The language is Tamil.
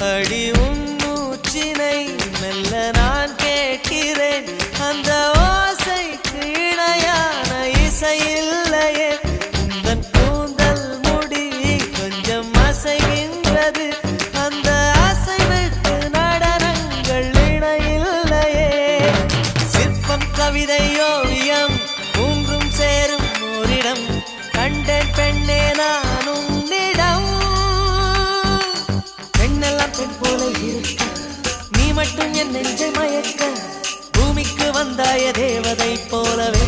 அடி உன் மூச்சினை மெல்ல நான் கேட்கிறேன் அந்த ஓசைக்கு இணையான இசை இல்லையே உந்தன் கூந்தல் முடி கொஞ்சம் அசைகின்றது அந்த அசைவுக்கு நடனங்கள் இணையில்லையே சிற்பம் கவிதை ஓவியம் மூன்றும் சேரும் ஓரிடம் கண்டேன் பெண்ணே நான் உன்னிடம் பெண்ணெல்லாம் பெண் போல இருக்க நீ மட்டும் என் நெஞ்சை மயக்க பூமிக்கு வந்தாய தேவதை போலவே